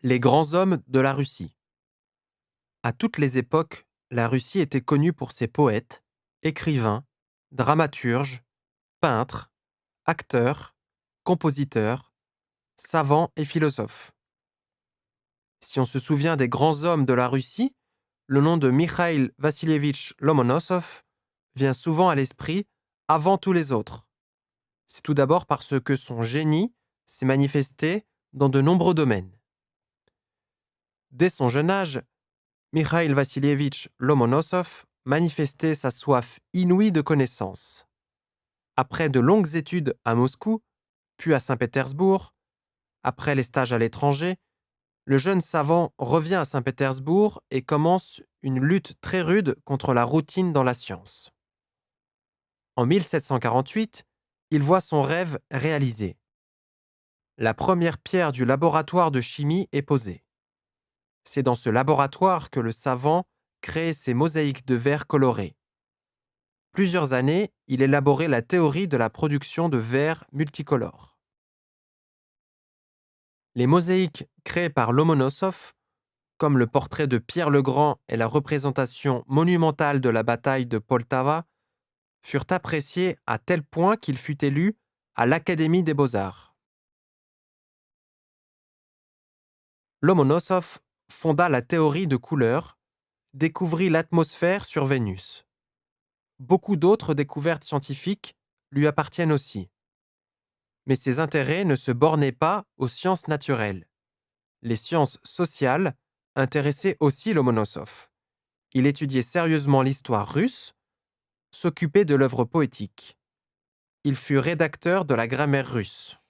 Les grands hommes de la Russie. À toutes les époques, la Russie était connue pour ses poètes, écrivains, dramaturges, peintres, acteurs, compositeurs, savants et philosophes. Si on se souvient des grands hommes de la Russie, le nom de Mikhail Vassilievitch Lomonosov vient souvent à l'esprit avant tous les autres. C'est tout d'abord parce que son génie s'est manifesté dans de nombreux domaines. Dès son jeune âge, Mikhail Vassilievitch Lomonosov manifestait sa soif inouïe de connaissances. Après de longues études à Moscou, puis à Saint-Pétersbourg, après les stages à l'étranger, le jeune savant revient à Saint-Pétersbourg et commence une lutte très rude contre la routine dans la science. En 1748, il voit son rêve réalisé. La première pierre du laboratoire de chimie est posée. C'est dans ce laboratoire que le savant crée ses mosaïques de verre colorés. Plusieurs années, il élaborait la théorie de la production de verre multicolore. Les mosaïques créées par Lomonosov, comme le portrait de Pierre le Grand et la représentation monumentale de la bataille de Poltava, furent appréciées à tel point qu'il fut élu à l'Académie des Beaux-Arts. Lomonosov fonda la théorie de couleurs, découvrit l'atmosphère sur Vénus. Beaucoup d'autres découvertes scientifiques lui appartiennent aussi. Mais ses intérêts ne se bornaient pas aux sciences naturelles. Les sciences sociales intéressaient aussi Lomonosov. Il étudiait sérieusement l'histoire russe, s'occupait de l'œuvre poétique. Il fut rédacteur de la grammaire russe.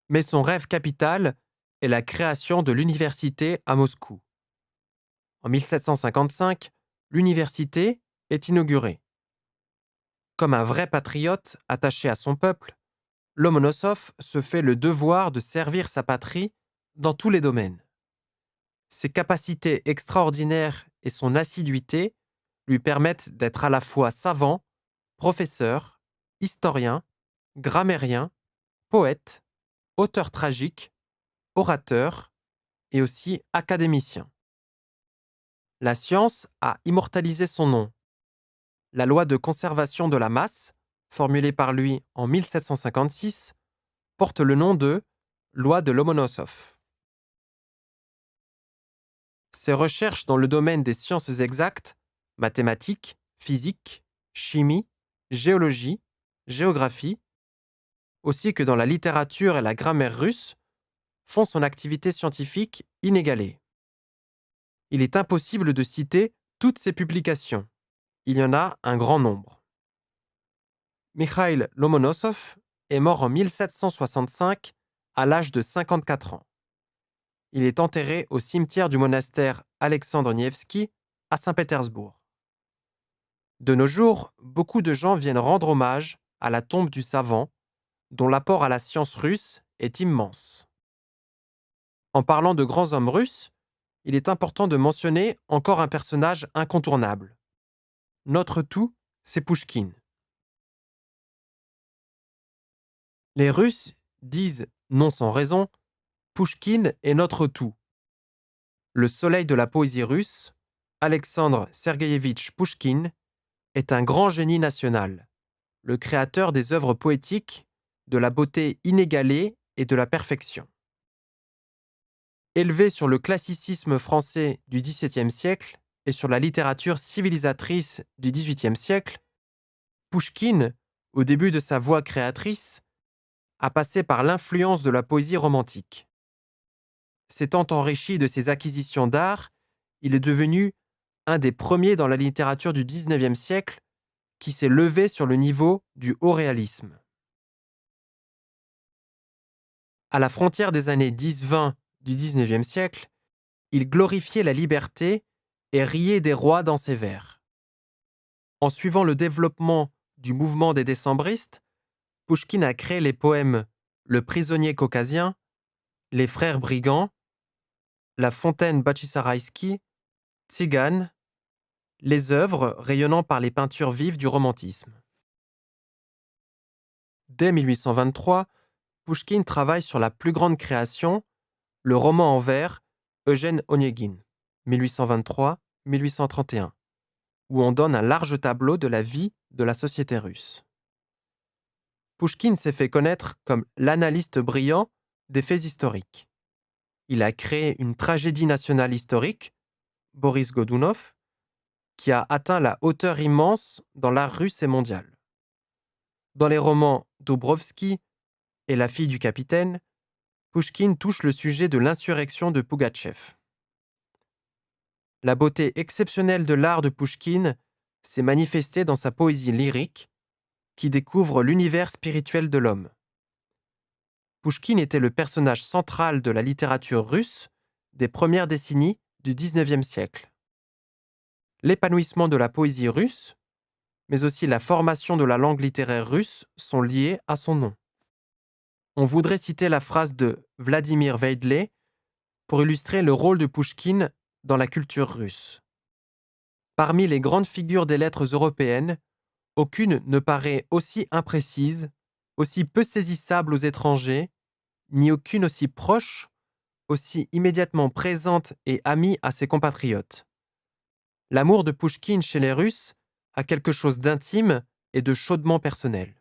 Mais son rêve capital est la création de l'université à Moscou. En 1755, l'université est inaugurée. Comme un vrai patriote attaché à son peuple, Lomonosov se fait le devoir de servir sa patrie dans tous les domaines. Ses capacités extraordinaires et son assiduité lui permettent d'être à la fois savant, professeur, historien, grammairien, poète, auteur tragique, orateur et aussi académicien. La science a immortalisé son nom. La loi de conservation de la masse, formulée par lui en 1756, porte le nom de loi de Lomonosov. Ses recherches dans le domaine des sciences exactes, mathématiques, physique, chimie, géologie, géographie, aussi que dans la littérature et la grammaire russe, font son activité scientifique inégalée. Il est impossible de citer toutes ses publications. Il y en a un grand nombre. Mikhail Lomonosov est mort en 1765 à l'âge de 54 ans. Il est enterré au cimetière du monastère Alexandre Nevski à Saint-Pétersbourg. De nos jours, beaucoup de gens viennent rendre hommage à la tombe du savant, dont l'apport à la science russe est immense. En parlant de grands hommes russes, il est important de mentionner encore un personnage incontournable. Notre tout, c'est Pouchkine. Les Russes disent, non sans raison, Pouchkine est notre tout. Le soleil de la poésie russe, Alexandre Sergueïevitch Pouchkine, est un grand génie national, le créateur des œuvres poétiques, de la beauté inégalée et de la perfection. Élevé sur le classicisme français du XVIIe siècle et sur la littérature civilisatrice du XVIIIe siècle, Pouchkine, au début de sa voie créatrice, a passé par l'influence de la poésie romantique. S'étant enrichi de ses acquisitions d'art, il est devenu un des premiers dans la littérature du XIXe siècle qui s'est levé sur le niveau du haut réalisme. À la frontière des années 10-20 du XIXe siècle, il glorifiait la liberté et riait des rois dans ses vers. En suivant le développement du mouvement des décembristes, Pouchkine a créé les poèmes Le prisonnier caucasien, Les frères brigands, La fontaine Bachysaraïski, Tzigane, les œuvres rayonnant par les peintures vives du romantisme. Dès 1823, Pouchkine travaille sur la plus grande création, le roman en vers Eugène Onegin, 1823-1831, où on donne un large tableau de la vie de la société russe. Pouchkine s'est fait connaître comme l'analyste brillant des faits historiques. Il a créé une tragédie nationale historique, Boris Godunov, qui a atteint la hauteur immense dans l'art russe et mondial. Dans les romans Doubrovski et La fille du capitaine, Pouchkine touche le sujet de l'insurrection de Pougatchev. La beauté exceptionnelle de l'art de Pouchkine s'est manifestée dans sa poésie lyrique, qui découvre l'univers spirituel de l'homme. Pouchkine était le personnage central de la littérature russe des premières décennies du XIXe siècle. L'épanouissement de la poésie russe, mais aussi la formation de la langue littéraire russe sont liés à son nom. On voudrait citer la phrase de Vladimir Veidle pour illustrer le rôle de Pouchkine dans la culture russe. Parmi les grandes figures des lettres européennes, aucune ne paraît aussi imprécise, aussi peu saisissable aux étrangers, ni aucune aussi proche, aussi immédiatement présente et amie à ses compatriotes. L'amour de Pouchkine chez les Russes a quelque chose d'intime et de chaudement personnel.